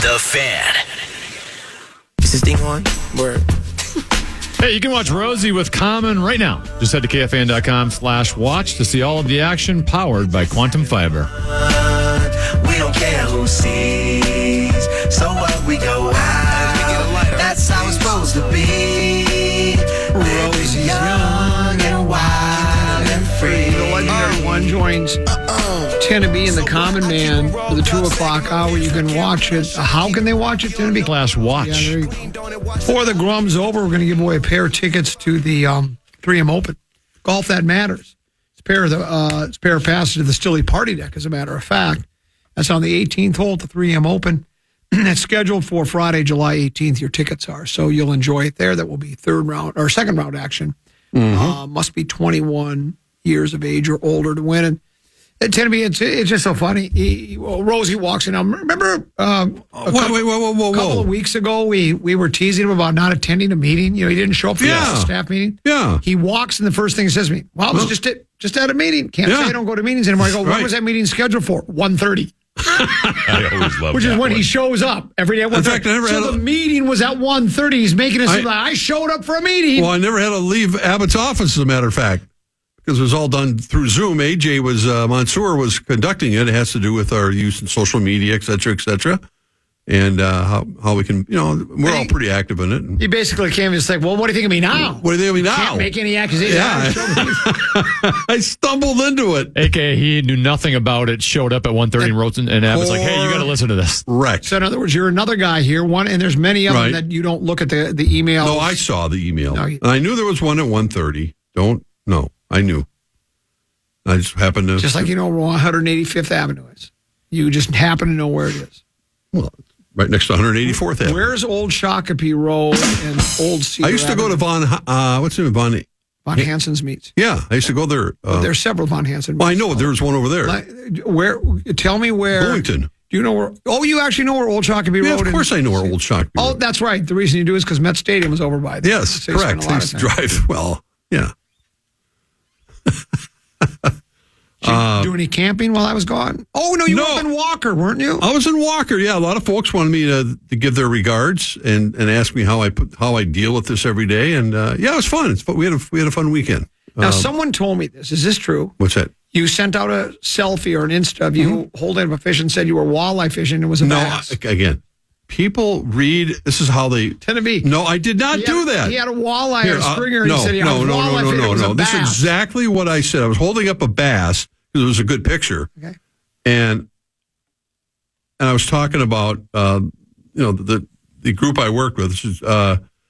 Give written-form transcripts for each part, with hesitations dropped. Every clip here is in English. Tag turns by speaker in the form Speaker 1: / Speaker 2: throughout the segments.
Speaker 1: The Fan.
Speaker 2: Is this thing on? Word.
Speaker 3: Hey, you can watch Rosie with Common right now. Just head to KFAN.com/watch to see all of the action powered by Quantum Fiber.
Speaker 2: We don't care who sees, so what we go out. That's how it's supposed to be. Rosie's young and wild and free.
Speaker 4: The legendary one joins Tennessee and the Common Man for the 2 o'clock hour. You can watch it. How can they watch it, Tennessee?
Speaker 3: /watch.
Speaker 4: Yeah, there you go. Before the Grum's over, we're going to give away a pair of tickets to the 3M Open. Golf That Matters. It's a pair of passes to the Stilly Party Deck, as a matter of fact. That's on the 18th hole at the 3M Open. It's scheduled for Friday, July 18th. Your tickets are, so you'll enjoy it there. That will be second round action. Must be 21 years of age or older to win. And Tennessee, it's just so funny. Rosie walks in. Now, remember a couple of weeks ago, we were teasing him about not attending a meeting. You know, he didn't show up for the staff meeting.
Speaker 5: Yeah.
Speaker 4: He walks, and the first thing he says to me, well, I was just at a meeting. Can't say I don't go to meetings anymore. I go, when was that meeting scheduled for? 1:30.
Speaker 3: I always love
Speaker 4: Which is when he shows up every day at 1:30.
Speaker 5: In fact, I never
Speaker 4: the meeting was at 1:30. He's making it seem like I showed up for a meeting.
Speaker 5: Well, I never had to leave Abbott's office, as a matter of fact, because it was all done through Zoom. AJ Mansour was conducting it. It has to do with our use in social media, et cetera, and how we can, we're all pretty active in it.
Speaker 4: He basically came and said, well, what do you think of me now?
Speaker 5: What do you think of me now?
Speaker 4: Can't make any accusations.
Speaker 5: Yeah. I stumbled into it.
Speaker 3: AKA, he knew nothing about it, showed up at 1:30 and Rosen, and Abbott's like, hey, you got to listen to this.
Speaker 5: Correct.
Speaker 4: So in other words, you're another guy here, and there's many of them that you don't look at the email.
Speaker 5: No, I saw the email. And I knew there was one at 1:30. I knew. I just happened to.
Speaker 4: Just like you know where 185th Avenue is. You just happen to know where it is.
Speaker 5: Well, right next to 184th Avenue.
Speaker 4: Where's Old Shakopee Road and Old Cedar
Speaker 5: I used to go to Von
Speaker 4: Hansen's Meats.
Speaker 5: Yeah, I used to go there.
Speaker 4: There's several Von Hansen Meats.
Speaker 5: Well, I know there was one over there.
Speaker 4: Where? Tell me where.
Speaker 5: Bloomington.
Speaker 4: Do you know where? Oh, you actually know where Old Shakopee Road is?
Speaker 5: Yeah, of course I know where Old Shakopee Road is.
Speaker 4: Oh, that's right. The reason you do is because Met Stadium was over by there.
Speaker 5: Yes, correct. I used to drive. Well, yeah.
Speaker 4: Did you do any camping while I was gone? Oh, no, you were up in Walker, weren't you?
Speaker 5: I was in Walker, yeah. A lot of folks wanted me to give their regards and ask me how I deal with this every day. And, it was fun. We had a fun weekend.
Speaker 4: Now, someone told me this. Is this true?
Speaker 5: What's that?
Speaker 4: You sent out a selfie or an Insta of you holding up a fish and said you were walleye fishing and it was a bass.
Speaker 5: No, again, people read, this is how they...
Speaker 4: Tennessee.
Speaker 5: No, I did not do that.
Speaker 4: He had a walleye or a stringer and he said,
Speaker 5: no. This is exactly what I said. I was holding up a bass because it was a good picture.
Speaker 4: Okay.
Speaker 5: And I was talking about, the group I worked with. This is,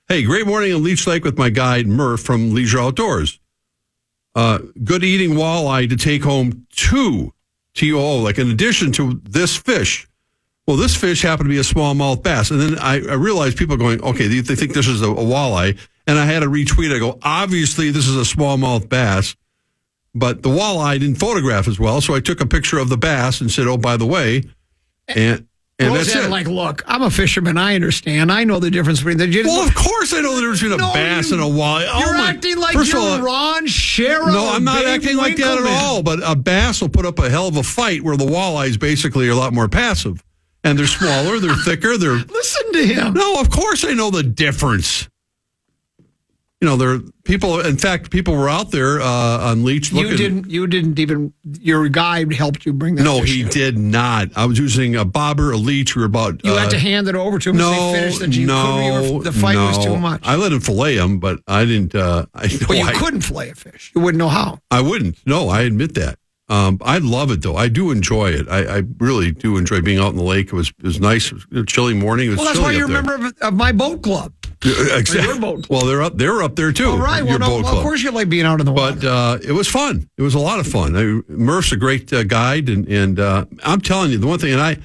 Speaker 5: hey, great morning in Leech Lake with my guide, Murph from Leisure Outdoors. Good eating walleye to take home 2 TOO, like in addition to this fish. Well, this fish happened to be a smallmouth bass. And then I realized people going, okay, they think this is a walleye. And I had to retweet. I go, obviously, this is a smallmouth bass. But the walleye didn't photograph as well. So I took a picture of the bass and said, oh, by the way. And that's it.
Speaker 4: Like, look, I'm a fisherman. I understand. I know the difference between the...
Speaker 5: Well, of course I know the difference between a bass and a walleye.
Speaker 4: You're acting like you're Ron Sherrill.
Speaker 5: No, I'm not acting like that at all. But a bass will put up a hell of a fight where the walleyes basically are a lot more passive. And they're smaller, they're thicker, they're...
Speaker 4: Listen to him.
Speaker 5: No, of course I know the difference. There are people, in fact, people were out there on Leech looking.
Speaker 4: You didn't even, your guide helped you bring that
Speaker 5: No,
Speaker 4: fish
Speaker 5: he
Speaker 4: in.
Speaker 5: did not. I was using a bobber, a leech. We were about...
Speaker 4: You had to hand it over to him as they finished the fight was too much.
Speaker 5: I let him fillet him, but I didn't...
Speaker 4: you couldn't fillet a fish. You wouldn't know how.
Speaker 5: I wouldn't. No, I admit that. I love it, though. I do enjoy it. I really do enjoy being out in the lake. It was nice. It was a chilly morning. It was
Speaker 4: that's why you're a member of my boat club.
Speaker 5: Exactly.
Speaker 4: Your boat club.
Speaker 5: Well, they were up there, too.
Speaker 4: All right. Well,
Speaker 5: boat club.
Speaker 4: Of course you like being out in the water.
Speaker 5: But it was fun. It was a lot of fun. Murph's a great guide, and I'm telling you, the one thing, and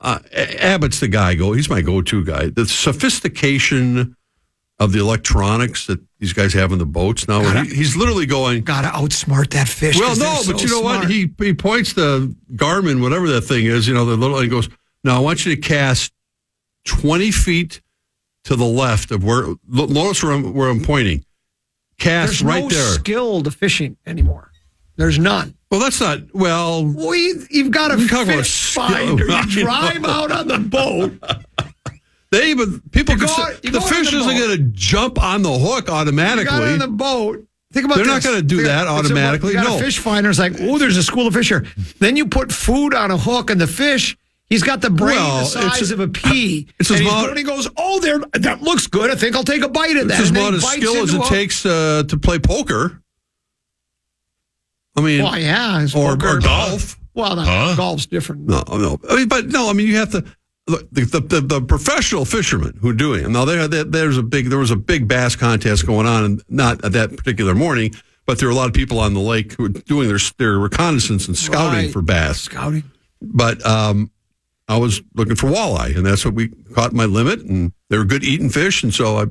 Speaker 5: Abbott's the guy, he's my go-to guy. The sophistication of the electronics that these guys have in the boats now. He's literally going...
Speaker 4: Got to outsmart that fish.
Speaker 5: Well, no, but you know what? He points the Garmin, whatever that thing is, the little... He goes, now I want you to cast 20 feet to the left of where... Notice where I'm pointing. Cast right there.
Speaker 4: There's no skill to fishing anymore. There's none.
Speaker 5: Well, that's not... Well,
Speaker 4: you've got a fish finder. You drive out on the boat...
Speaker 5: People
Speaker 4: You
Speaker 5: can
Speaker 4: go
Speaker 5: the
Speaker 4: on
Speaker 5: fish
Speaker 4: the
Speaker 5: isn't
Speaker 4: boat.
Speaker 5: going to jump on the hook
Speaker 4: You
Speaker 5: automatically.
Speaker 4: got on the boat. Think about
Speaker 5: They're
Speaker 4: this.
Speaker 5: not going to do that automatically.
Speaker 4: You got
Speaker 5: No.
Speaker 4: a fish finder. It's like, oh, there's a school of fish here. Then you put food on a hook, and the fish, he's got the brain the size of a pea.
Speaker 5: It's
Speaker 4: and
Speaker 5: about-
Speaker 4: he goes, oh, that looks good. I think I'll take a bite of that.
Speaker 5: It's as
Speaker 4: And then
Speaker 5: much
Speaker 4: he
Speaker 5: as
Speaker 4: bites
Speaker 5: skill as
Speaker 4: into
Speaker 5: it
Speaker 4: a-
Speaker 5: takes to play poker. I mean,
Speaker 4: Well, yeah. it's
Speaker 5: or
Speaker 4: poker.
Speaker 5: golf.
Speaker 4: Well, golf's different.
Speaker 5: No. I mean, you have to. Look, the professional fishermen who are doing it. Now there was a big bass contest going on, and not at that particular morning, but there were a lot of people on the lake who were doing their reconnaissance and scouting for bass.
Speaker 4: Scouting.
Speaker 5: But I was looking for walleye, and that's what we caught my limit, and they were good eating fish, and so I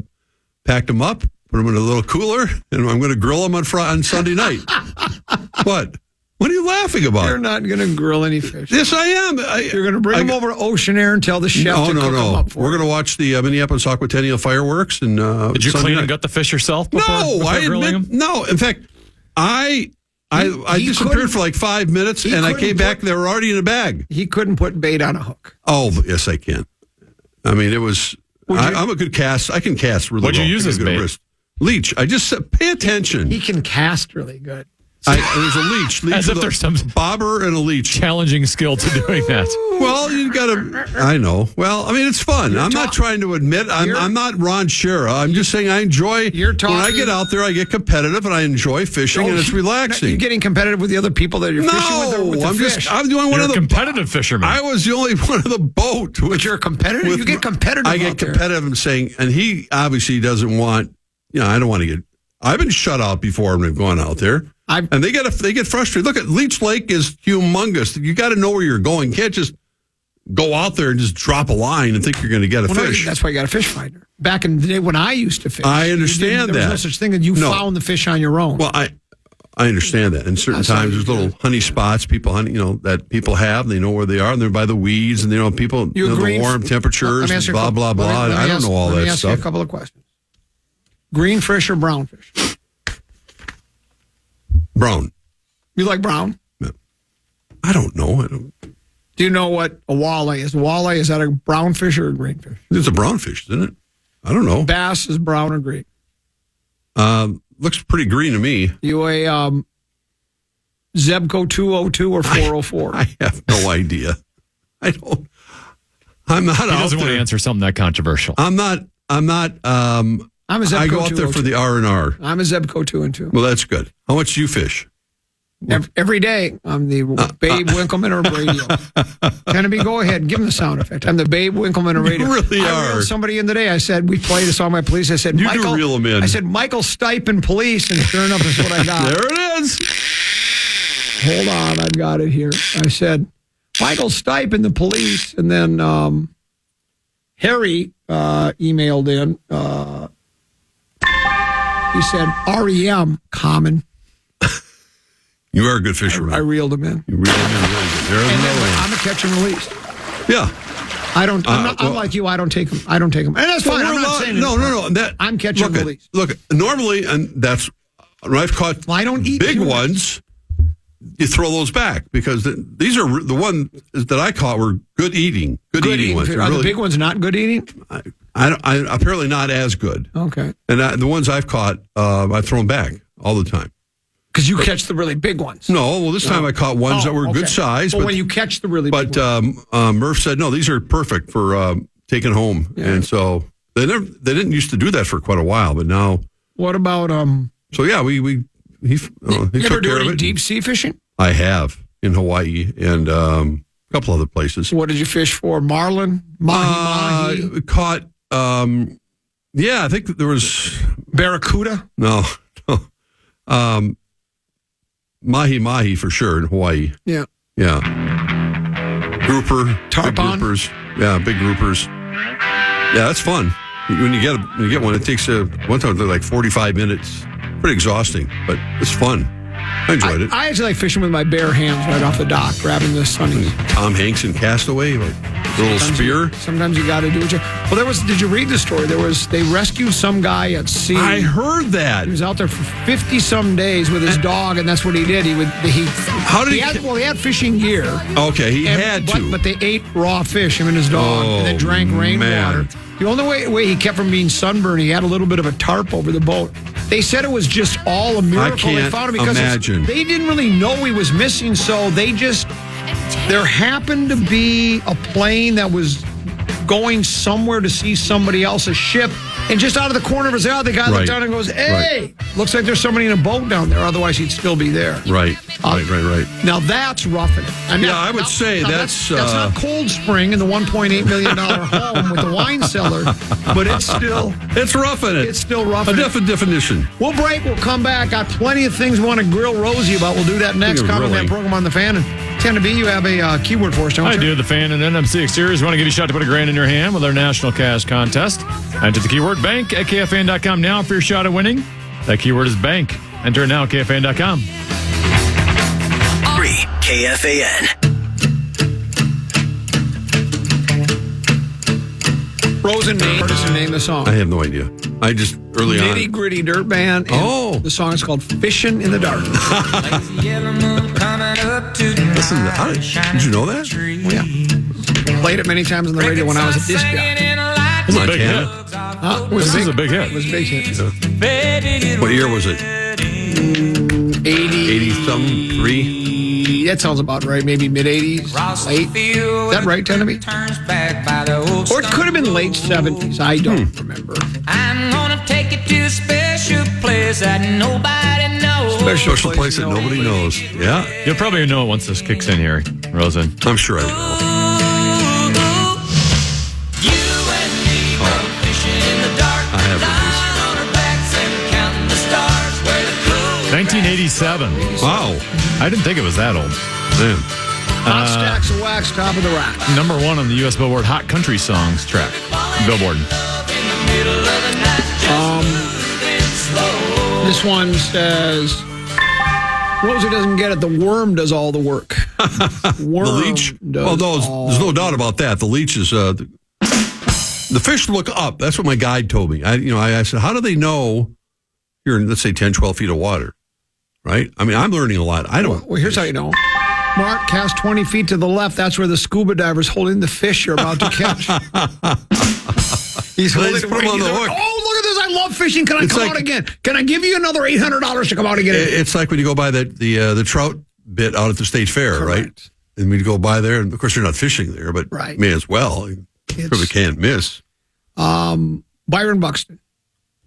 Speaker 5: packed them up, put them in a little cooler, and I'm going to grill them on Sunday night. What? What are you laughing about?
Speaker 4: You're not going to grill any fish.
Speaker 5: Yes, I am.
Speaker 4: You're going to bring them over to Ocean Air and tell the chef to cook them up for
Speaker 5: We're
Speaker 4: you.
Speaker 5: going to watch the Minneapolis Aquatennial fireworks. And
Speaker 3: Did you
Speaker 5: Sunday
Speaker 3: clean
Speaker 5: night.
Speaker 3: and gut the fish yourself before
Speaker 5: I
Speaker 3: grilling
Speaker 5: admit
Speaker 3: them?
Speaker 5: no. In fact, I
Speaker 4: He
Speaker 5: disappeared
Speaker 4: couldn't-
Speaker 5: for like 5 minutes,
Speaker 4: he
Speaker 5: and I
Speaker 4: couldn't
Speaker 5: came back.
Speaker 4: put-
Speaker 5: They were already in a bag.
Speaker 4: He couldn't put bait on a hook.
Speaker 5: Oh, yes, I can. I mean, it was. I'm a good cast. I can cast really well.
Speaker 3: What'd you use
Speaker 5: I
Speaker 3: as
Speaker 5: got a good
Speaker 3: bait?
Speaker 5: wrist. Leech. I just said, pay attention.
Speaker 4: He can cast really good.
Speaker 5: There's a leech.
Speaker 3: As if
Speaker 5: with
Speaker 3: there's
Speaker 5: a
Speaker 3: some
Speaker 5: bobber and a leech.
Speaker 3: challenging skill to doing that.
Speaker 5: Well, you got to. I know. Well, I mean, it's fun. I'm not trying to admit I'm not Ron Shera. I'm just saying I enjoy.
Speaker 4: You're
Speaker 5: when I
Speaker 4: talking-
Speaker 5: get out there, I get competitive and I enjoy fishing, and it's relaxing.
Speaker 4: You're getting competitive with the other people that you're fishing with, or with the fish.
Speaker 5: I'm doing one
Speaker 3: You're
Speaker 5: of
Speaker 3: a
Speaker 5: the
Speaker 3: competitive fisherman.
Speaker 5: I was the only one of the boat.
Speaker 4: But you're a competitor. You get competitive.
Speaker 5: I get
Speaker 4: out there.
Speaker 5: competitive and saying, and he obviously doesn't want. I don't want to get. I've been shut out before when I've gone out there. And they get frustrated. Look at Leech Lake is humongous. You got to know where you're going. You can't just go out there and just drop a line and think you're going to get a fish.
Speaker 4: That's why you got a fish finder. Back in the day when I used to fish,
Speaker 5: I understand
Speaker 4: there was no such thing as you found the fish on your own.
Speaker 5: Well, I understand that. And certain times there's little honey spots that people have. They know where they are, and they're by the weeds, and people the warm temperatures,
Speaker 4: Let me ask you a
Speaker 5: blah
Speaker 4: couple-
Speaker 5: blah blah. I don't know all
Speaker 4: let me
Speaker 5: that
Speaker 4: ask you
Speaker 5: stuff.
Speaker 4: a couple of questions. Green fish or brown fish?
Speaker 5: Brown.
Speaker 4: You like brown?
Speaker 5: I don't know.
Speaker 4: Do you know what a walleye is? Walleye, is that a brown fish or a green fish?
Speaker 5: It's a brown fish, isn't it? I don't know.
Speaker 4: Bass is brown or green?
Speaker 5: Looks pretty green to me.
Speaker 4: You a Zebco 202 or 404?
Speaker 5: I have no idea. I don't. I'm not
Speaker 3: he
Speaker 5: out
Speaker 3: doesn't want to
Speaker 5: there.
Speaker 3: answer something that controversial.
Speaker 5: I'm not.
Speaker 4: I'm a Zebco
Speaker 5: I go out there for the R&R.
Speaker 4: I'm a Zebco 2 and 2.
Speaker 5: Well, that's good. How much do you fish?
Speaker 4: Every day, I'm the Babe Winkleman of radio. Kennedy, go ahead. Give him the sound effect. I'm the Babe Winkleman of radio.
Speaker 5: You really
Speaker 4: I
Speaker 5: are.
Speaker 4: reeled somebody in the day. I said, we played a song by Police. I said,
Speaker 5: You
Speaker 4: Michael.
Speaker 5: do reel 'em in.
Speaker 4: I said, Michael Stipe Police. And sure enough, that's what I got.
Speaker 5: There it is.
Speaker 4: Hold on. I've got it here. I said, Michael Stipe and the Police. And then Harry emailed in. He said, REM, Common.
Speaker 5: You are a good fisherman.
Speaker 4: I reeled him in.
Speaker 5: You reeled him in really good. There's
Speaker 4: And
Speaker 5: another
Speaker 4: then
Speaker 5: one.
Speaker 4: I'm a catch and release.
Speaker 5: Yeah.
Speaker 4: I'm like you. I don't take them. And that's fine. I'm not saying
Speaker 5: No.
Speaker 4: I'm catch and release.
Speaker 5: Look, normally, and that's when I've caught
Speaker 4: I don't eat
Speaker 5: big
Speaker 4: humans.
Speaker 5: ones. You throw those back because these are the ones that I caught were good eating. Good eating ones.
Speaker 4: Are the big ones not good eating?
Speaker 5: I apparently not as good.
Speaker 4: Okay.
Speaker 5: And the ones I've caught, I throw them back all the time.
Speaker 4: Because you catch the really big ones.
Speaker 5: No, well, this time I caught ones that were
Speaker 4: okay.
Speaker 5: good size.
Speaker 4: Well,
Speaker 5: but
Speaker 4: when you catch the really big ones.
Speaker 5: Murph said, no, these are perfect for taking home.
Speaker 4: Yeah.
Speaker 5: And so they didn't used to do that for quite a while, but now.
Speaker 4: What about
Speaker 5: So yeah, he
Speaker 4: you
Speaker 5: took
Speaker 4: ever do
Speaker 5: care of
Speaker 4: any
Speaker 5: it.
Speaker 4: deep sea fishing?
Speaker 5: I have in Hawaii and a couple other places.
Speaker 4: What did you fish for? Marlin, mahi,
Speaker 5: Caught. Yeah, I think there was
Speaker 4: barracuda.
Speaker 5: no. Mahi for sure in Hawaii.
Speaker 4: Yeah.
Speaker 5: Yeah. Grouper.
Speaker 4: Tarpon?
Speaker 5: Big groupers. Yeah, big groupers. Yeah, that's fun. When you get one, it takes one time like 45 minutes. Pretty exhausting, but it's fun. I enjoyed it.
Speaker 4: I actually like fishing with my bare hands right off the dock, grabbing the sunnies.
Speaker 5: Tom Hanks in Castaway, like a little spear.
Speaker 4: Sometimes you got to do it. Well, did you read the story? They rescued some guy at sea.
Speaker 5: I heard that.
Speaker 4: He was out there for 50-some days with his dog, and that's what he did. He had fishing gear.
Speaker 5: Okay, he had to.
Speaker 4: But they ate raw fish, him and his dog, and then drank rainwater.
Speaker 5: man.
Speaker 4: The only way he kept from being sunburned, he had a little bit of a tarp over the boat. They said it was just all a miracle.
Speaker 5: I can't
Speaker 4: they found him because
Speaker 5: imagine.
Speaker 4: they didn't really know he was missing, so there happened to be a plane that was going somewhere to see somebody else's ship, and just out of the corner of his eye, the guy looked down and goes, hey, looks like there's somebody in a boat down there, otherwise he'd still be there.
Speaker 5: Right.
Speaker 4: Now that's roughing it. And
Speaker 5: I would say that's
Speaker 4: not Cold Spring in the $1.8 million home with the wine cellar, but it's roughing it. It's still roughing it.
Speaker 5: A definition.
Speaker 4: We'll break. We'll come back. Got plenty of things we want to grill Rosie about. We'll do that next. Comment that program on the Fan. And Tana B, you have a keyword for us, don't you?
Speaker 3: I do. The Fan and NMC Exteriors want to give you a shot to put $1,000 in your hand with our national cash contest. Enter the keyword bank at KFAN.com now for your shot at winning. That keyword is bank. Enter it now at KFAN.com.
Speaker 2: 3 KFAN.
Speaker 4: Rosen name the song.
Speaker 5: I have no idea. I just early on.
Speaker 4: Nitty Gritty Dirt Band. And the song is called Fishin' in the Dark.
Speaker 5: Listen, did you know that?
Speaker 4: Oh, yeah. Played it many times on the radio when I was a disc jockey.
Speaker 3: This is a big hit. This is a big hit.
Speaker 4: It was a big hit.
Speaker 5: What year was it?
Speaker 4: 80
Speaker 5: 3.
Speaker 4: That sounds about right. Maybe mid-80s, late. Is that right, Tennessee? Or it could have been late 70s. I don't remember.
Speaker 1: I'm gonna take it to a special place that nobody knows.
Speaker 5: Special place that nobody knows. Yeah.
Speaker 3: You'll probably know it once this kicks in here, Rosen.
Speaker 5: I'm sure I will.
Speaker 1: You and me go fishing in the dark.
Speaker 5: I have
Speaker 1: lying on our backs and counting the stars where the cool
Speaker 3: 1987.
Speaker 5: Wow.
Speaker 3: I didn't think it was that old.
Speaker 5: Man.
Speaker 4: Hot stacks of wax, top of the rack.
Speaker 3: Number 1 on the U.S. Billboard Hot Country Songs track. Billboard.
Speaker 4: This one says, Rosie doesn't get it. The worm does all the work. Worm
Speaker 5: The leech? Well, there's no doubt about that. The leech is... the fish look up. That's what my guide told me. I said, how do they know you're in, let's say, 10, 12 feet of water? Right? I mean, I'm learning a lot. I don't...
Speaker 4: Well, here's how you know. Mark, cast 20 feet to the left. That's where the scuba diver's holding the fish you're about to catch. He's holding
Speaker 5: put him on the hook.
Speaker 4: Oh, look at this. I love fishing. Can I come out again? Can I give you another $800 to come out again?
Speaker 5: It's like when you go by the trout bit out at the state fair,
Speaker 4: Correct.
Speaker 5: right? And we go by there, and of course, you're not fishing there, but may as well. You probably can't miss.
Speaker 4: Byron Buxton.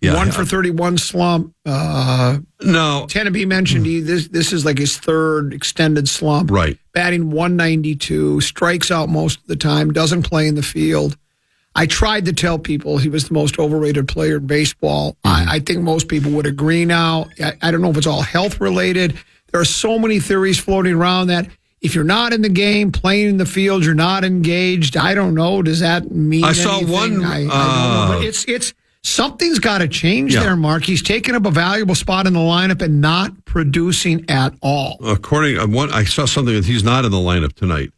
Speaker 5: Yeah,
Speaker 4: 1 for 31 slump.
Speaker 5: No.
Speaker 4: Tennessee mentioned this is like his third extended slump.
Speaker 5: Right.
Speaker 4: Batting 192, strikes out most of the time, doesn't play in the field. I tried to tell people he was the most overrated player in baseball. I think most people would agree now. I don't know if it's all health related. There are so many theories floating around that if you're not in the game, playing in the field, you're not engaged. I don't know. Does that mean anything?
Speaker 5: I saw one.
Speaker 4: I don't know. But it's something's got to change there, Mark. He's taken up a valuable spot in the lineup and not producing at all.
Speaker 5: According to one, I saw something that he's not in the lineup tonight.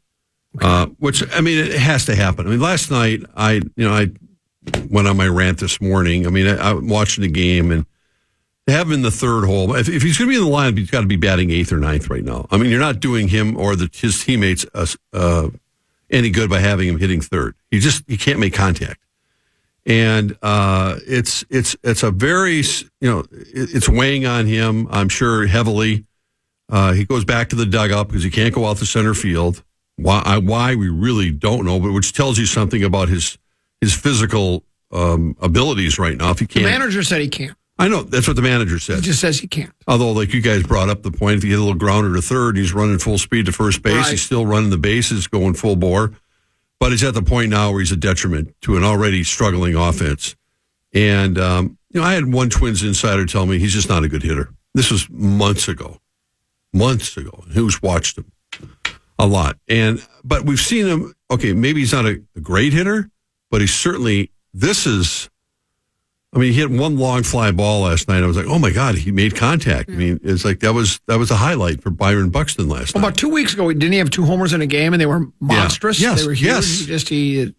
Speaker 5: Which, I mean, it has to happen. I mean, last night, I went on my rant this morning. I mean, I'm watching the game, and to have him in the third hole, if he's going to be in the lineup, he's got to be batting 8th or 9th right now. I mean, you're not doing him or his teammates any good by having him hitting third. He can't make contact. And it's a very, it's weighing on him, I'm sure, heavily. He goes back to the dugout because he can't go out to center field. Why we really don't know, but which tells you something about his physical abilities right now. If he can't,
Speaker 4: the manager said he can't.
Speaker 5: I know that's what the manager said.
Speaker 4: He just says he can't.
Speaker 5: Although, like you guys brought up the point, if he hit a little grounder to third, he's running full speed to first base.
Speaker 4: Right.
Speaker 5: He's still running the bases, going full bore. But he's at the point now where he's a detriment to an already struggling offense. And I had one Twins insider tell me he's just not a good hitter. This was months ago. Who's watched him a lot. But we've seen him, okay, maybe he's not a great hitter, but he's certainly, he hit one long fly ball last night. I was like, oh my God, he made contact. I mean, it's like that was a highlight for Byron Buxton last night.
Speaker 4: About 2 weeks ago, didn't he have 2 homers in a game, and they were monstrous?
Speaker 5: Yes.
Speaker 4: They were huge.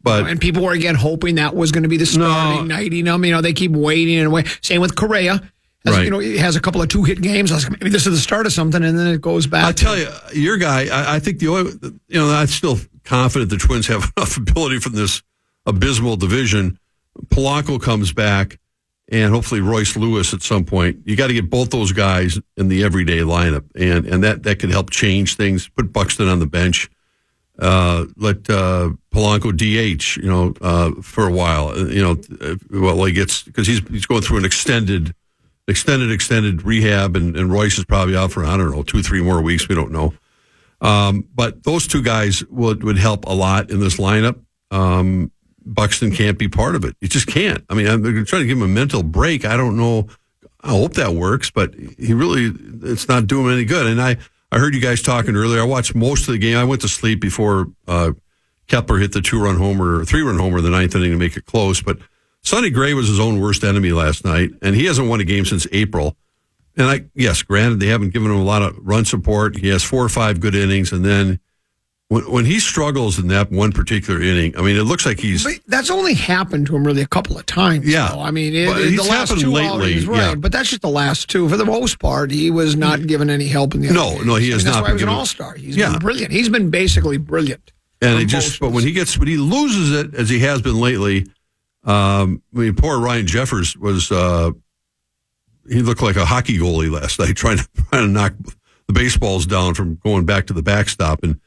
Speaker 4: And people were again hoping that was going to be the start, igniting them. They keep waiting and waiting. Same with Correa. He has a couple of 2-hit games. I was like, maybe this is the start of something, and then it goes back.
Speaker 5: I tell you, your guy, I think I'm still confident the Twins have enough ability from this abysmal division Polanco comes back, and hopefully Royce Lewis at some point. You got to get both those guys in the everyday lineup, and that could help change things. Put Buxton on the bench. Let Polanco DH, for a while. He gets, because he's going through an extended rehab, and Royce is probably out for 2-3 more weeks. We don't know. But those two guys would help a lot in this lineup. Buxton can't be part of it. He just can't. I mean, I'm trying to give him a mental break. I don't know. I hope that works, but it's not doing him any good. And I heard you guys talking earlier. I watched most of the game. I went to sleep before Kepler hit the 3-run homer in the ninth inning to make it close. But Sonny Gray was his own worst enemy last night, and he hasn't won a game since April. And granted, they haven't given him a lot of run support. He has 4 or 5 good innings, and then when he struggles in that one particular inning, I mean, it looks like
Speaker 4: But that's only happened to him really a couple of times.
Speaker 5: Yeah.
Speaker 4: Though. I mean,
Speaker 5: the last
Speaker 4: happened
Speaker 5: 2
Speaker 4: lately,
Speaker 5: outings,
Speaker 4: right?
Speaker 5: yeah.
Speaker 4: But that's just the last 2. For the most part, he was not given any help in the other games.
Speaker 5: No, he has not.
Speaker 4: That's why he was an all-star. He's been brilliant. He's been basically brilliant.
Speaker 5: And when he loses it, as he has been lately, poor Ryan Jeffers was, he looked like a hockey goalie last night, trying to knock the baseballs down from going back to the backstop. And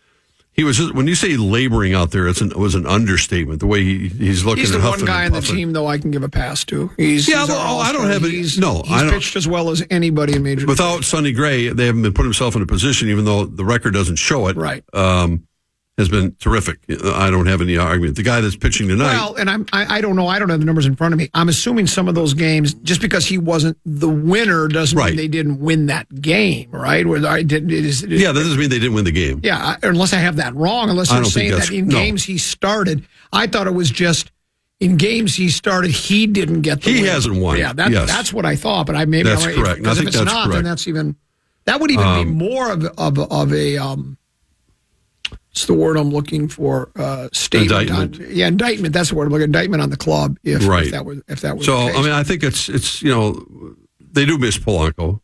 Speaker 5: he was just, when you say laboring out there, it was an understatement. The way he's looking.
Speaker 4: He's
Speaker 5: at
Speaker 4: the one guy on the team, though, I can give a pass to. He's
Speaker 5: I don't have it.
Speaker 4: He's pitched as well as anybody in Major League.
Speaker 5: Without Sonny Gray, they haven't been put himself in a position, even though the record doesn't show it.
Speaker 4: Right.
Speaker 5: Has been terrific. I don't have any argument. The guy that's pitching tonight.
Speaker 4: Well, and I don't know. I don't have the numbers in front of me. I'm assuming some of those games, just because he wasn't the winner, doesn't mean they didn't win that game, right?
Speaker 5: That doesn't mean they didn't win the game.
Speaker 4: Yeah, unless I have that wrong. Unless you're saying that in games he started, I thought it was just in games he started, he didn't get the win.
Speaker 5: He hasn't won.
Speaker 4: Yeah, that's what I thought. But that's
Speaker 5: correct. I think
Speaker 4: if it's not,
Speaker 5: correct.
Speaker 4: then that would even be more of a. It's the word I'm looking for. Statement.
Speaker 5: Indictment.
Speaker 4: Indictment. That's the word. Like indictment on the club. If that was the case.
Speaker 5: I mean, I think it's they do miss Polanco.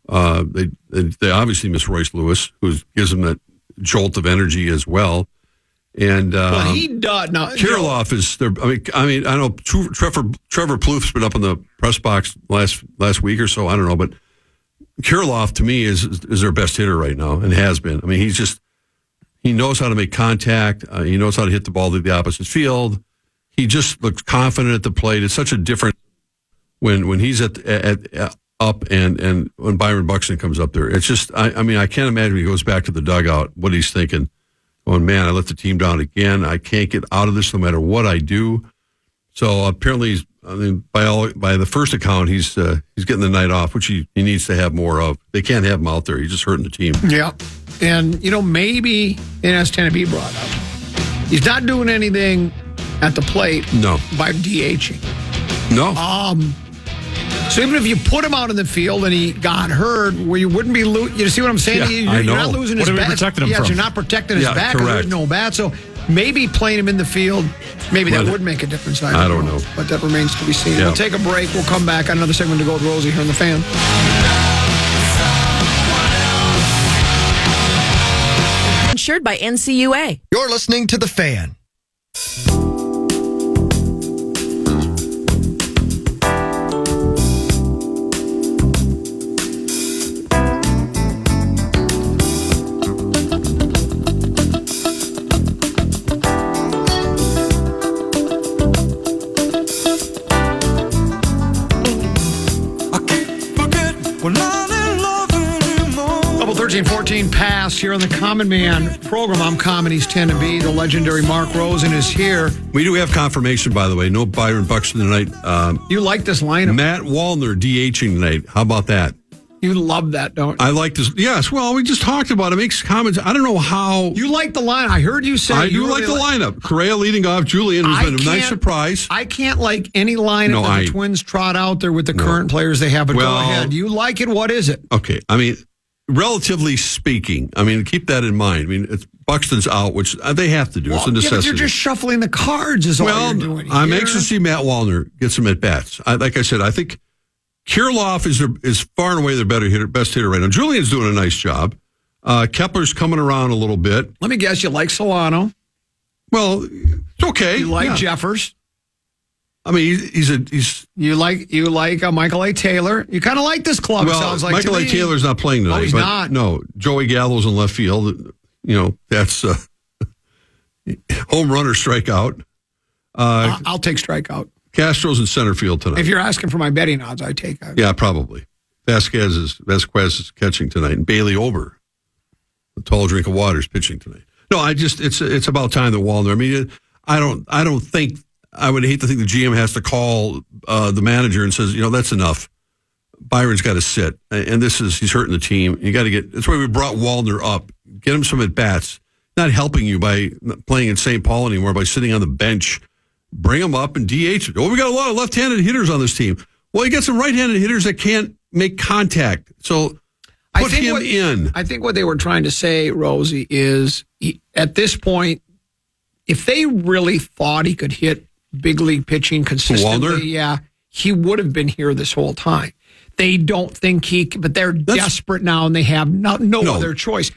Speaker 5: They obviously miss Royce Lewis, who gives them that jolt of energy as well. And
Speaker 4: he does now.
Speaker 5: Kirilloff is there. I mean, I know Trevor Plouffe's been up in the press box last week or so. I don't know, but Kirilloff to me is their best hitter right now and has been. I mean, he knows how to make contact. He knows how to hit the ball to the opposite field. He just looks confident at the plate. It's such a different when he's up and when Byron Buxton comes up there. It's just, I mean, I can't imagine he goes back to the dugout, what he's thinking. Going, man, I let the team down again. I can't get out of this no matter what I do. So apparently, by the first account, he's getting the night off, which he needs to have more of. They can't have him out there. He's just hurting the team.
Speaker 4: Yeah. And, maybe, and as Tennessee brought up, he's not doing anything at the plate by DHing.
Speaker 5: No.
Speaker 4: So even if you put him out in the field and he got hurt, where you wouldn't be you see what I'm saying?
Speaker 5: Yeah,
Speaker 4: you're not losing his bat.
Speaker 3: Protecting him from?
Speaker 4: You're not protecting his bat because there's no bat. So maybe playing him in the field, maybe that would make a difference.
Speaker 5: I don't know.
Speaker 4: But that remains to be seen.
Speaker 5: Yeah.
Speaker 4: We'll take a break. We'll come back on another segment to go with Rosie here on The Fan.
Speaker 6: Insured by NCUA.
Speaker 2: You're listening to The Fan.
Speaker 4: Couple 13-14 past here on the Common Man program. I'm Comedy's 10 to be. The legendary Mark Rosen is here.
Speaker 5: We do have confirmation, by the way. No Byron Buxton tonight.
Speaker 4: You like this lineup?
Speaker 5: Matt Wallner DHing tonight. How about that?
Speaker 4: You love that, don't you?
Speaker 5: I like this. Yes. Well, we just talked about it. Makes comments. I don't know how.
Speaker 4: You like the line. I heard you say.
Speaker 5: I do like the lineup. Correa leading off. Julian, who's been a nice surprise.
Speaker 4: I can't like any lineup that the Twins trot out there with the current players they have. But go ahead. You like it. What is it?
Speaker 5: Okay. I mean, relatively speaking, keep that in mind. I mean, it's Buxton's out, which they have to do. It's a necessity.
Speaker 4: But you're just shuffling the cards is all you're doing here.
Speaker 5: I'm anxious to see Matt Wallner get some at-bats. Like I said, I think Kirilloff is far and away their best hitter right now. Julian's doing a nice job. Kepler's coming around a little bit.
Speaker 4: Let me guess, you like Solano.
Speaker 5: Well, it's okay.
Speaker 4: You like Jeffers.
Speaker 5: I mean, he's
Speaker 4: You like Michael A. Taylor. You kind of like this club.
Speaker 5: well.
Speaker 4: It sounds like
Speaker 5: Michael
Speaker 4: to
Speaker 5: A.
Speaker 4: me.
Speaker 5: Taylor's not playing tonight.
Speaker 4: No, he's
Speaker 5: but
Speaker 4: not.
Speaker 5: No, Joey Gallo's in left field. That's home run or strikeout.
Speaker 4: I'll take strikeout.
Speaker 5: Castro's in center field tonight.
Speaker 4: If you're asking for my betting odds, I take that.
Speaker 5: Yeah, probably. Vasquez is catching tonight, and Bailey Ober, the tall drink of water, is pitching tonight. No, it's about time that Wallner. I mean, I don't think I would hate to think the GM has to call the manager and says, that's enough. Byron's got to sit, and he's hurting the team. You got to get. That's why we brought Wallner up. Get him some at bats. Not helping you by playing in St. Paul anymore by sitting on the bench. Bring him up and DH. Oh, we got a lot of left-handed hitters on this team. Well, you got some right-handed hitters that can't make contact. So put him in.
Speaker 4: I think what they were trying to say, Rosie, is at this point, if they really thought he could hit big league pitching consistently,
Speaker 5: Wallner?
Speaker 4: He would have been here this whole time. They don't think but they're desperate now, and they have no other choice.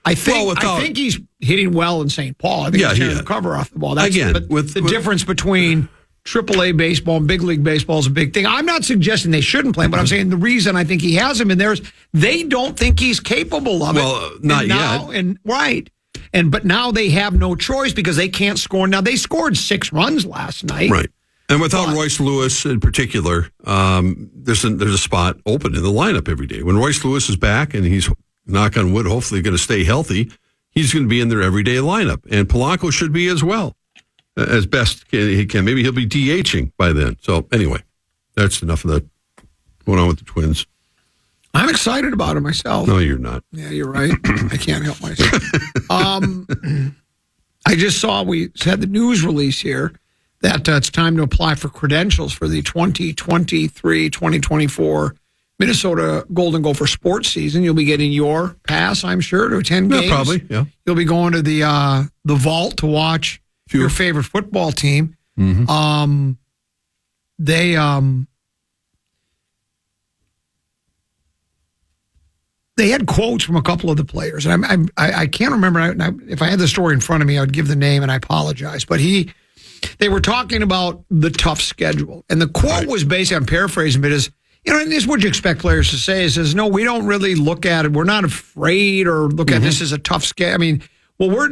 Speaker 4: I think he's hitting well in St. Paul. I think he's tearing the cover off the ball. But the difference between AAA baseball and big league baseball is a big thing. I'm not suggesting they shouldn't play him, but I'm saying the reason I think he has him in there is they don't think he's capable of it.
Speaker 5: Well, not yet.
Speaker 4: But now they have no choice because they can't score. Now, they scored 6 runs last night.
Speaker 5: Right. And without Royce Lewis in particular, there's a spot open in the lineup every day. When Royce Lewis is back and he's, knock on wood, hopefully going to stay healthy, he's going to be in their everyday lineup. And Polanco should be as well, as best he can. Maybe he'll be DHing by then. So anyway, that's enough of that going on with the Twins.
Speaker 4: I'm excited about it myself.
Speaker 5: No, you're not.
Speaker 4: Yeah, you're right. I can't help myself. I just saw we had the news release here that it's time to apply for credentials for the 2023-2024 Minnesota Golden Gopher sports season. You'll be getting your pass, I'm sure, to attend games.
Speaker 5: Probably, yeah.
Speaker 4: You'll be going to the vault to watch your favorite football team.
Speaker 5: Mm-hmm.
Speaker 4: They had quotes from a couple of the players, and I can't remember. If I had the story in front of me, I would give the name, and I apologize. But they were talking about the tough schedule, and the quote was basically, I'm paraphrasing, but is, and this is what you expect players to say. It says, no, we don't really look at it. We're not afraid or look at this as a tough schedule. I mean, well, we're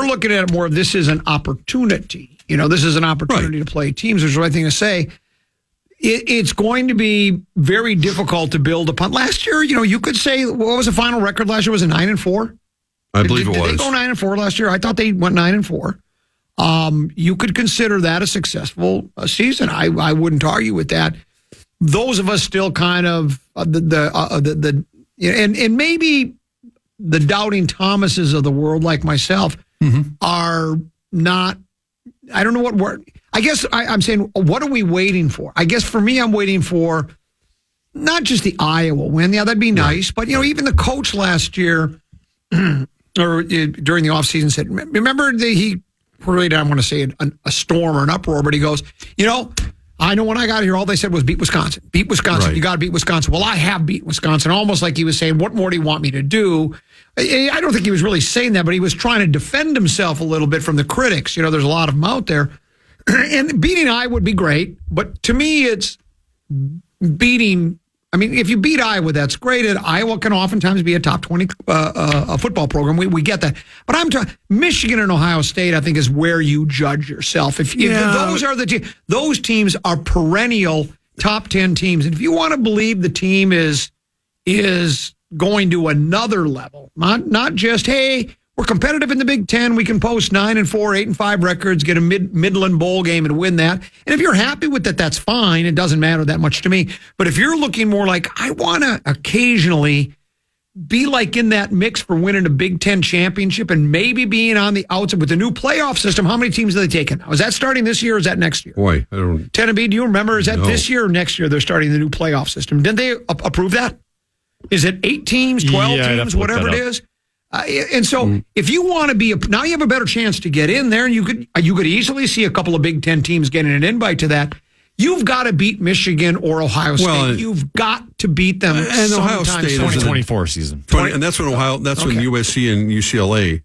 Speaker 4: looking at it more of this is an opportunity. This is an opportunity to play teams. There's the right thing to say. It's going to be very difficult to build upon. Last year, you could say, what was the final record last year? Was it 9-4?
Speaker 5: I believe it was.
Speaker 4: Did they go 9-4 last year? I thought they went 9-4. You could consider that a successful season. I wouldn't argue with that. Those of us still kind of and maybe the doubting Thomases of the world, like myself, are not. I don't know what word. I guess I'm saying, what are we waiting for? I guess for me, I'm waiting for not just the Iowa win. Yeah, that'd be nice. But even the coach last year or during the offseason said, remember he really didn't want to say a storm or an uproar, but he goes, I know when I got here, all they said was beat Wisconsin. Beat Wisconsin. Right. You got to beat Wisconsin. Well, I have beat Wisconsin. Almost like he was saying, what more do you want me to do? I don't think he was really saying that, but he was trying to defend himself a little bit from the critics. There's a lot of them out there. And beating Iowa would be great, but to me, it's beating. I mean, if you beat Iowa, that's great. Iowa can oftentimes be a top 20 football program. We get that. But I'm talking Michigan and Ohio State, I think, is where you judge yourself. If those are those teams are perennial top 10 teams. And if you want to believe the team is going to another level, not just, hey, we're competitive in the Big Ten. We can post 9-4, 8-5 records, get a Midland Bowl game and win that. And if you're happy with that, that's fine. It doesn't matter that much to me. But if you're looking more like, I want to occasionally be like in that mix for winning a Big Ten championship and maybe being on the outside with the new playoff system, how many teams are they taking now? Is that starting this year or is that next year?
Speaker 5: Boy, I don't.
Speaker 4: Tennessee, do you remember? Is that this year or next year they're starting the new playoff system? Didn't they approve that? Is it 8 teams, 12 teams, whatever it is? And so if you want to be now you have a better chance to get in there, and you could easily see a couple of Big Ten teams getting an invite to that. You've got to beat Michigan or Ohio State. Well, you've got to beat them.
Speaker 5: And Ohio State is
Speaker 3: 2024 season.
Speaker 5: And that's when when USC and UCLA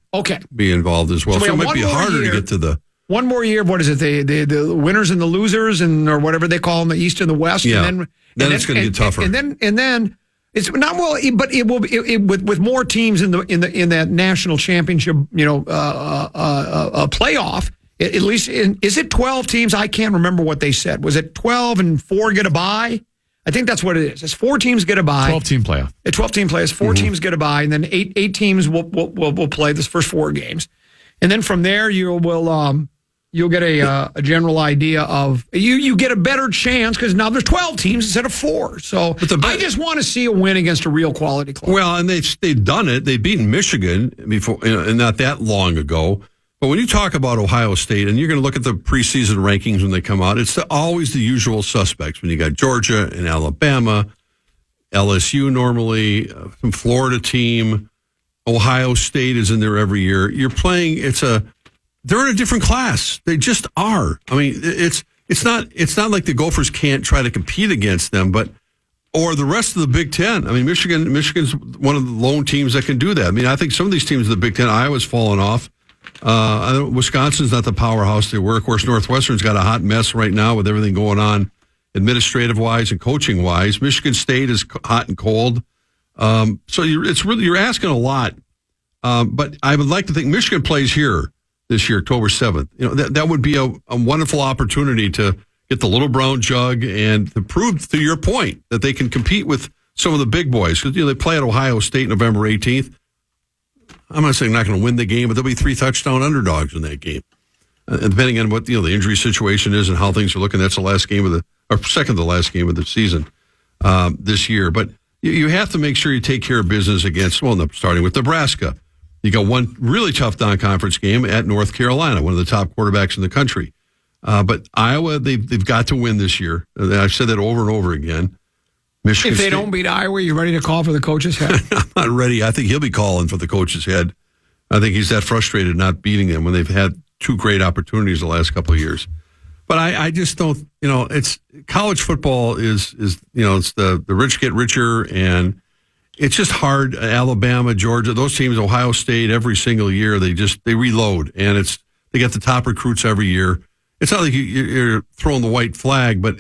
Speaker 5: be involved as well. So it might be harder to get to the
Speaker 4: One more year. What is it? The winners and the losers, or whatever they call them, the East and the West.
Speaker 5: Yeah.
Speaker 4: And
Speaker 5: then it's going to get tougher.
Speaker 4: And then it's not well, but it will be with more teams in that national championship. Playoff. At least is it 12 teams? I can't remember what they said. Was it 12 and 4 get a bye? I think that's what it is. It's 4 teams get a bye.
Speaker 3: 12-team playoff.
Speaker 4: A 12-team playoff. 4 teams get a bye, and then eight teams will play this first 4 games, and then from there you'll get a general idea of you get a better chance because now there's 12 teams instead of 4. So I just want to see a win against a real quality club.
Speaker 5: Well, and they've done it. They've beaten Michigan before, and not that long ago. But when you talk about Ohio State, and you're going to look at the preseason rankings when they come out, it's always the usual suspects. When you got Georgia and Alabama, LSU normally, some Florida team, Ohio State is in there every year. You're playing. They're in a different class. They just are. I mean, it's not like the Gophers can't try to compete against them, or the rest of the Big Ten. I mean, Michigan's one of the lone teams that can do that. I mean, I think some of these teams in the Big Ten, Iowa's fallen off. Wisconsin's not the powerhouse they were. Of course, Northwestern's got a hot mess right now with everything going on administrative-wise and coaching-wise. Michigan State is hot and cold. So you're asking a lot. But I would like to think Michigan plays here this year, October 7th. That would be a wonderful opportunity to get the little brown jug and to prove, to your point, that they can compete with some of the big boys. Because they play at Ohio State November 18th. I'm not saying they're not going to win the game, but there'll be 3 touchdown underdogs in that game. Depending on what the injury situation is and how things are looking, that's the last game second to the last game of the season this year. But you have to make sure you take care of business against, starting with Nebraska. You got one really tough non-conference game at North Carolina, one of the top quarterbacks in the country. But Iowa, they've got to win this year. I've said that over and over again. Michigan
Speaker 4: if they don't beat Iowa, you ready to call for the coach's head?
Speaker 5: I'm not ready. I think he'll be calling for the coach's head. I think he's that frustrated not beating them when they've had 2 great opportunities the last couple of years. But I just don't, it's college football is it's the rich get richer, and it's just hard. Alabama, Georgia, those teams, Ohio State, every single year, they reload, and they get the top recruits every year. It's not like you're throwing the white flag, but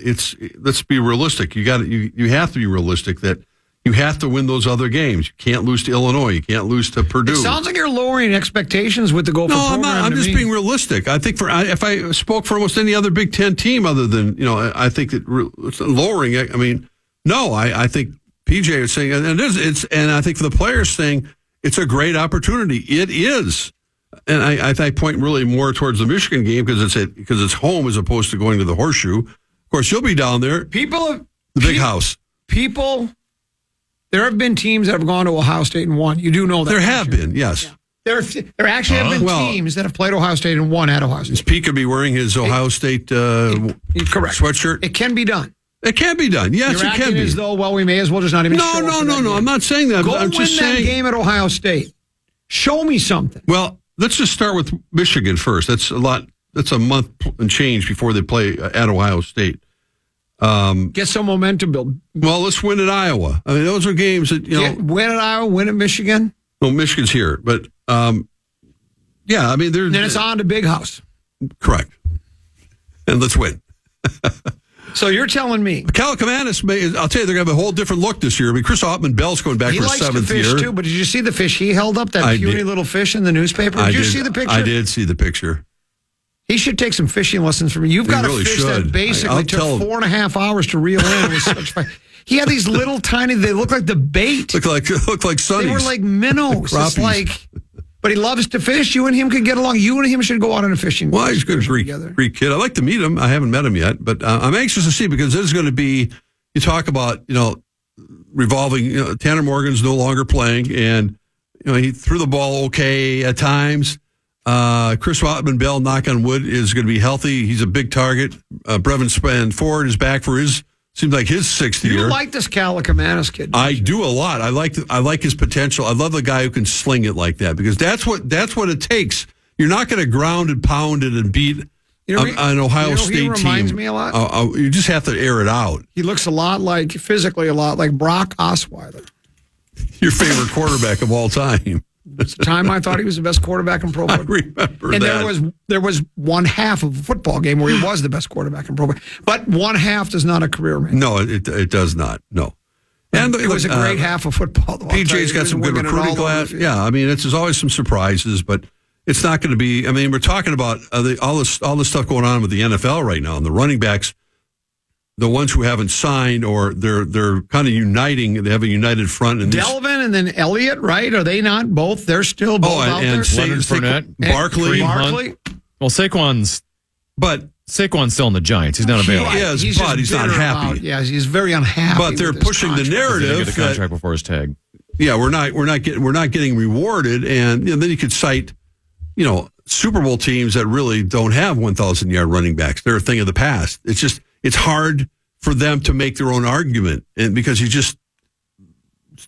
Speaker 5: let's be realistic. You have to be realistic that you have to win those other games. You can't lose to Illinois. You can't lose to Purdue.
Speaker 4: It sounds like you're lowering expectations with the Gopher program.
Speaker 5: No, I'm not. I'm just being realistic. I think if I spoke for almost any other Big Ten team other than, I think that it's lowering it. I mean, no, I think PJ is saying, and I think for the players saying it's a great opportunity. It is. And I point really more towards the Michigan game because it's home as opposed to going to the Horseshoe. Of course, you'll be down there.
Speaker 4: The
Speaker 5: big house.
Speaker 4: There have been teams that have gone to Ohio State and won. You do know that.
Speaker 5: There have been, yes.
Speaker 4: Yeah. There actually have been teams that have played Ohio State and won at Ohio State.
Speaker 5: Pete could be wearing his Ohio State
Speaker 4: correct
Speaker 5: sweatshirt.
Speaker 4: It can be done.
Speaker 5: It can be done. Yes,
Speaker 4: You're
Speaker 5: it can be.
Speaker 4: As though, we may as well just not even.
Speaker 5: No. I'm not saying that.
Speaker 4: Go
Speaker 5: I'm just
Speaker 4: win that
Speaker 5: saying
Speaker 4: game at Ohio State. Show me something.
Speaker 5: Well, let's just start with Michigan first. That's a lot. That's a month and change before they play at Ohio State.
Speaker 4: Get some momentum build.
Speaker 5: Well, let's win at Iowa. I mean, those are games that
Speaker 4: win at Iowa, win at Michigan.
Speaker 5: Well, Michigan's here, but yeah, I mean,
Speaker 4: then it's on to Big House.
Speaker 5: Correct, and let's win.
Speaker 4: So you're telling me
Speaker 5: Calicomanis I'll tell you, they're going to have a whole different look this year. I mean, Chris Ottman-Bell's going back for his 7th year.
Speaker 4: He likes to fish too, but did you see the fish he held up? That puny little fish in the newspaper? Did you see the picture?
Speaker 5: I did see the picture.
Speaker 4: He should take some fishing lessons from you. You've got a fish that basically took 4.5 hours to reel in. It was such fun. He had these little tiny, they look like the bait.
Speaker 5: Look like sunnies.
Speaker 4: They were like minnows. It's like, but he loves to fish. You and him could get along. You and him should go out on a fishing.
Speaker 5: Well, he's a good Greek kid. I'd like to meet him. I haven't met him yet, but I'm anxious to see because this is going to be, you talk about, revolving, Tanner Morgan's no longer playing and, he threw the ball okay at times. Chris Ottman-Bell, knock on wood, is going to be healthy. He's a big target. Brevin Spann-Ford is back for seems like his 6th year.
Speaker 4: You like this Calicomanis kid?
Speaker 5: I do a lot. I like his potential. I love the guy who can sling it like that because that's what it takes. You're not going to ground and pound it and beat an Ohio State team. He
Speaker 4: reminds me a lot.
Speaker 5: You just have to air it out.
Speaker 4: He looks physically a lot like Brock Osweiler.
Speaker 5: Your favorite quarterback of all time.
Speaker 4: It's the time I thought he was the best quarterback in pro
Speaker 5: I
Speaker 4: football.
Speaker 5: remember
Speaker 4: And
Speaker 5: that.
Speaker 4: there was one half of a football game where he was the best quarterback in pro football. But one half is not a career man.
Speaker 5: No, it does not. No. And
Speaker 4: It was a great half of football. Though,
Speaker 5: PJ's got some good recruiting class. Yeah, I mean, there's always some surprises, but it's not going to be. I mean, we're talking about all this stuff going on with the NFL right now, and the running backs, the ones who haven't signed, or they're kind of uniting. They have a united front. And
Speaker 4: Delvin and then Elliott, right? Are they not both? They're still both out there.
Speaker 3: Leonard Fournette,
Speaker 5: Barkley.
Speaker 3: Well, Saquon's still in the Giants. He's not available.
Speaker 5: He is, but he's not happy.
Speaker 4: He's very unhappy.
Speaker 5: But they're pushing the
Speaker 3: He
Speaker 5: narrative
Speaker 3: didn't get the contract before his tag.
Speaker 5: Yeah, we're not getting rewarded, and then you could cite, Super Bowl teams that really don't have 1,000-yard running backs. They're a thing of the past. It's hard for them to make their own argument, and because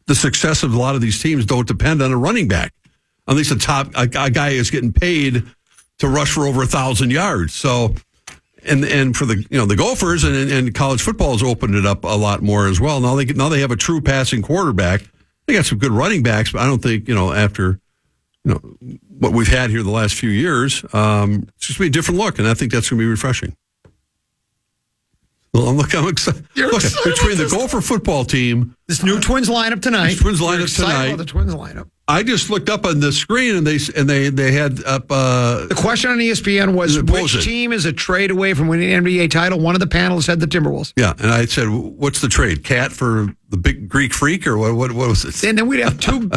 Speaker 5: the success of a lot of these teams don't depend on a running back, at least a guy is getting paid to rush for over 1,000 yards. So, and for the Gophers and college football has opened it up a lot more as well. Now they have a true passing quarterback. They got some good running backs, but I don't think after what we've had here the last few years, it's just going to be a different look, and I think that's going to be refreshing. Well, I'm excited. Between the Gopher football team,
Speaker 4: this new Twins lineup tonight.
Speaker 5: The
Speaker 4: Twins lineup.
Speaker 5: I just looked up on the screen, and they had up.
Speaker 4: The question on ESPN was which team is a trade away from winning an NBA title. One of the panelists said the Timberwolves.
Speaker 5: Yeah, and I said, "What's the trade? Cat for the big Greek freak, or what was it?"
Speaker 4: And then we'd have two.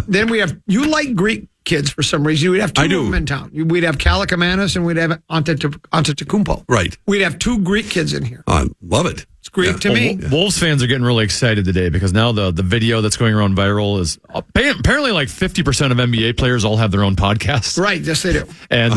Speaker 4: You like Greek kids for some reason. We'd have two of them in town. We'd have Kalakamanis and we'd have Antetokounmpo.
Speaker 5: Right.
Speaker 4: We'd have two Greek kids in here.
Speaker 5: I love it.
Speaker 4: It's Greek to me.
Speaker 3: Wolves fans are getting really excited today because now the video that's going around viral is apparently like 50% of NBA players all have their own podcast.
Speaker 4: Right. Yes, they do.
Speaker 3: And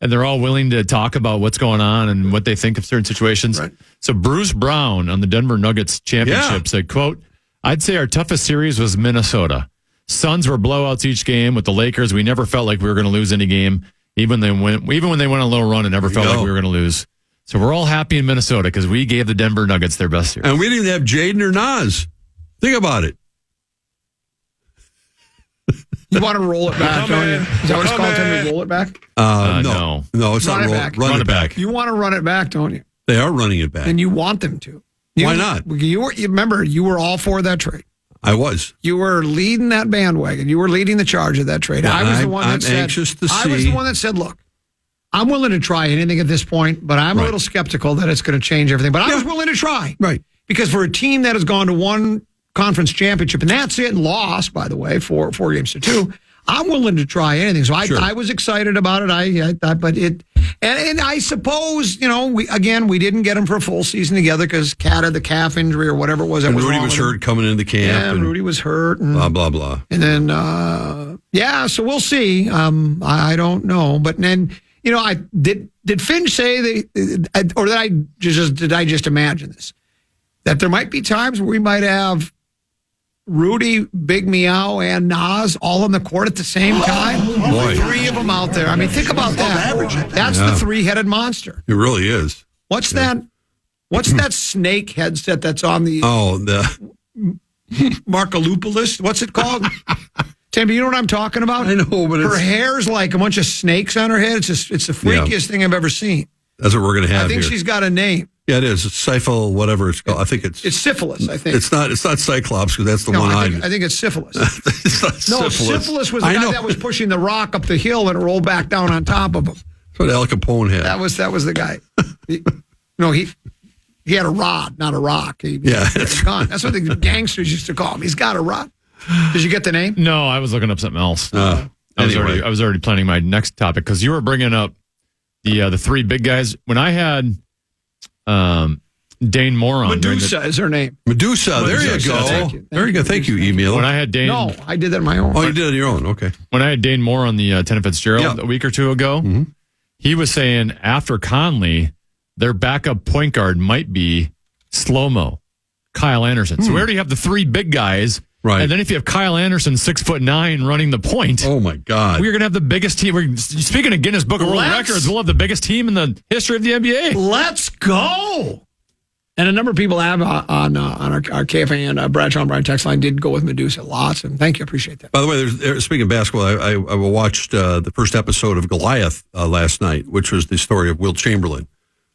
Speaker 3: they're all willing to talk about what's going on and what they think of certain situations.
Speaker 4: Right.
Speaker 3: So Bruce Brown on the Denver Nuggets championship said, quote, "I'd say our toughest series was Minnesota. Suns were blowouts each game. With the Lakers, we never felt like we were going to lose any game. Even when they went on a little run, it never felt like we were going to lose. So we're all happy in Minnesota because we gave the Denver Nuggets their best series."
Speaker 5: And we didn't have Jaden or Nas. Think about it.
Speaker 4: You want to roll it back, don't you? Is that what it's called? Tell me to roll it back?
Speaker 3: No,
Speaker 5: it's not run it back.
Speaker 4: You want to run it back, don't you?
Speaker 5: They are running it back.
Speaker 4: And you want them to.
Speaker 5: Why not?
Speaker 4: You remember, you were all for that trade.
Speaker 5: I was.
Speaker 4: You were leading that bandwagon. You were leading the charge of that trade.
Speaker 5: Yeah,
Speaker 4: I was the one that said,
Speaker 5: anxious to see.
Speaker 4: I was the one that said, look, I'm willing to try anything at this point, but I'm a little skeptical that it's going to change everything. But I was willing to try.
Speaker 5: Right.
Speaker 4: Because for a team that has gone to one conference championship, and that's it, and lost, by the way, 4-2, I'm willing to try anything. So I was excited about it. And I suppose, we didn't get him for a full season together because Cat had the calf injury or whatever it was.
Speaker 5: And Rudy was hurt coming into camp.
Speaker 4: Yeah, and Rudy was hurt. And,
Speaker 5: blah, blah, blah.
Speaker 4: And then, so we'll see. I don't know. But then, did Finch say or did I just imagine this? That there might be times where we might have Rudy, Big Meow, and Nas all on the court at the same time.
Speaker 5: Boy.
Speaker 4: Three of them out there. I mean, think about that. That's the three-headed monster.
Speaker 5: It really is.
Speaker 4: What's that? What's that snake headset that's on the Markalupoulos? What's it called? Tim, you know what I'm talking about?
Speaker 5: I know, but
Speaker 4: her hair's like a bunch of snakes on her head. It's the freakiest thing I've ever seen.
Speaker 5: That's what we're going to have
Speaker 4: I think
Speaker 5: here.
Speaker 4: she's got a name.
Speaker 5: Yeah, it is. It's Syphil, whatever it's called. I think it's
Speaker 4: syphilis, I think.
Speaker 5: It's not Cyclops because that's the one
Speaker 4: I think it's syphilis.
Speaker 5: It's not
Speaker 4: syphilis was the guy that was pushing the rock up the hill and it rolled back down on top of him.
Speaker 5: That's what Al Capone had.
Speaker 4: That was the guy. He had a rod, not a rock. That's what the gangsters used to call him. He's got a rod. Did you get the name?
Speaker 3: No, I was looking up something else. I was already planning my next topic because you were bringing up the three big guys. When I had Dane Moore on.
Speaker 4: Medusa is her name.
Speaker 5: Medusa. There you go. Very good. Thank you, email.
Speaker 3: When I had Dane.
Speaker 4: No, I did that on my own.
Speaker 5: Oh, you did it on your own. Okay.
Speaker 3: When I had Dane Moore on the Tennant Fitzgerald a week or two ago, he was saying after Conley, their backup point guard might be slow-mo, Kyle Anderson. So we already have the three big guys.
Speaker 5: Right.
Speaker 3: And then if you have Kyle Anderson, 6'9", running the point.
Speaker 5: Oh, my God.
Speaker 3: We're going to have the biggest team. Speaking of Guinness Book of World Records, we'll have the biggest team in the history of the NBA.
Speaker 4: Let's go. And a number of people have on our KFAN, Bradshaw and Brian text line did go with Medusa. Lots. And thank you. Appreciate that.
Speaker 5: By the way, speaking of basketball, I watched the first episode of Goliath last night, which was the story of Wilt Chamberlain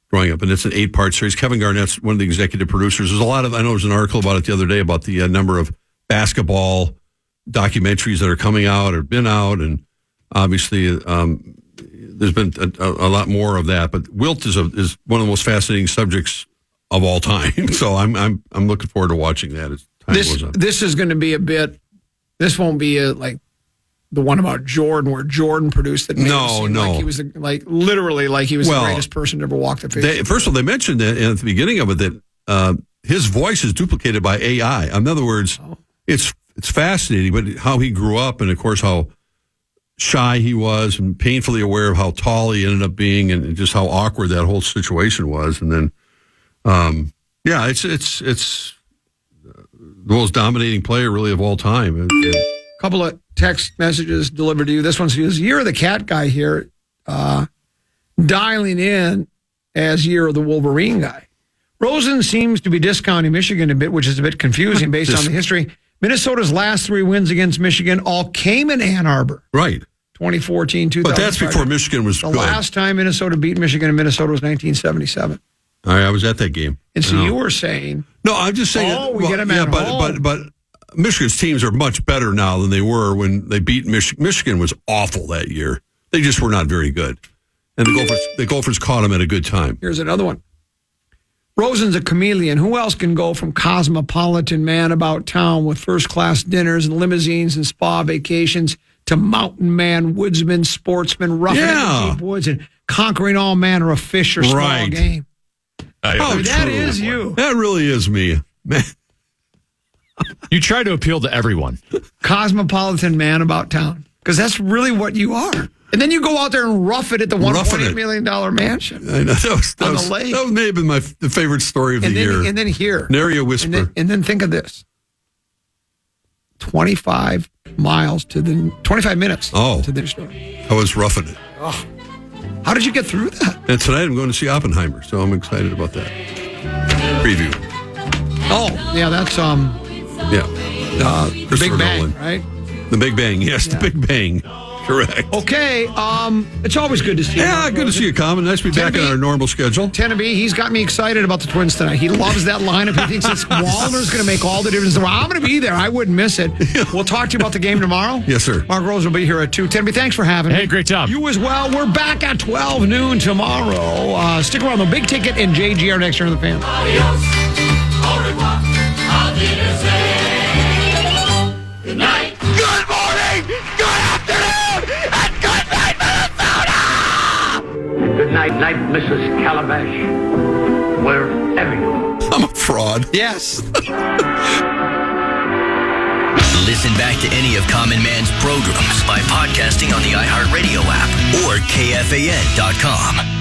Speaker 5: growing up. And it's an 8-part series. Kevin Garnett's one of the executive producers. There's a lot of, I know there's an article about it the other day about the number of basketball documentaries that are coming out or been out. And obviously, there's been a lot more of that. But Wilt is one of the most fascinating subjects of all time. So I'm looking forward to watching that as time goes on.
Speaker 4: This is going to be this won't be like the one about Jordan where Jordan produced it.
Speaker 5: No.
Speaker 4: Like he was literally like he was the greatest person to ever walk the face.
Speaker 5: First of all, they mentioned that at the beginning of it that his voice is duplicated by AI. In other words, it's fascinating, but how he grew up and of course how shy he was and painfully aware of how tall he ended up being and just how awkward that whole situation was. And then it's the most dominating player really of all time.
Speaker 4: Couple of text messages delivered to you. This one says, "Year of the Cat guy here, dialing in as Year of the Wolverine guy. Rosen seems to be discounting Michigan a bit, which is a bit confusing based on the history. Minnesota's last 3 wins against Michigan all came in Ann Arbor.
Speaker 5: Right.
Speaker 4: 2014, 2005.
Speaker 5: But that's before Michigan was
Speaker 4: the
Speaker 5: good.
Speaker 4: last time Minnesota beat Michigan in Minnesota was 1977.
Speaker 5: I was at that game.
Speaker 4: And so you were saying...
Speaker 5: No, I'm just saying...
Speaker 4: we get them at home.
Speaker 5: But Michigan's teams are much better now than they were when they beat Michigan. Michigan was awful that year. They just were not very good. And the Gophers caught them at a good time.
Speaker 4: Here's another one. Rosen's a chameleon. Who else can go from cosmopolitan man about town with first-class dinners and limousines and spa vacations to mountain man, woodsman, sportsman, roughing it in the deep woods and conquering all manner of fish or small game? That is you.
Speaker 5: That really is me. Man.
Speaker 3: You try to appeal to everyone.
Speaker 4: Cosmopolitan man about town. Because that's really what you are. And then you go out there and rough it at the $1.8 million mansion.
Speaker 5: I know.
Speaker 4: On the lake.
Speaker 5: That may have been the favorite story of the year.
Speaker 4: And then here.
Speaker 5: Nary a whisper.
Speaker 4: And then think of this. 25 minutes to the store.
Speaker 5: I was roughing it.
Speaker 4: Oh. How did you get through that?
Speaker 5: And tonight I'm going to see Oppenheimer, so I'm excited about that. Preview.
Speaker 4: Oh, yeah, that's
Speaker 5: Christopher
Speaker 4: Big Bang,
Speaker 5: Nolan.
Speaker 4: right?
Speaker 5: The Big Bang, yes, the Big Bang. Correct.
Speaker 4: Okay, it's always good to see you.
Speaker 5: Yeah, good to see you, Common. Nice to be back on our normal schedule.
Speaker 4: Tenneby, he's got me excited about the Twins tonight. He loves that lineup. He thinks Wallner's going to make all the difference. Well, I'm going to be there. I wouldn't miss it. We'll talk to you about the game tomorrow.
Speaker 5: Yes, sir.
Speaker 4: Mark Rose will be here at 2. Tenneby, thanks for having me.
Speaker 3: Hey, great job.
Speaker 4: You as well. We're back at 12 noon tomorrow. Stick around. The Big Ticket and JGR next year on The Fan.
Speaker 7: Adios, au revoir, auf Wiedersehen. Good night.
Speaker 2: Good morning, good afternoon, and good night, Minnesota!
Speaker 8: Good night, Mrs. Calabash. Wherever you are.
Speaker 5: I'm a fraud.
Speaker 4: Yes.
Speaker 9: Listen back to any of Common Man's programs by podcasting on the iHeartRadio app or KFAN.com.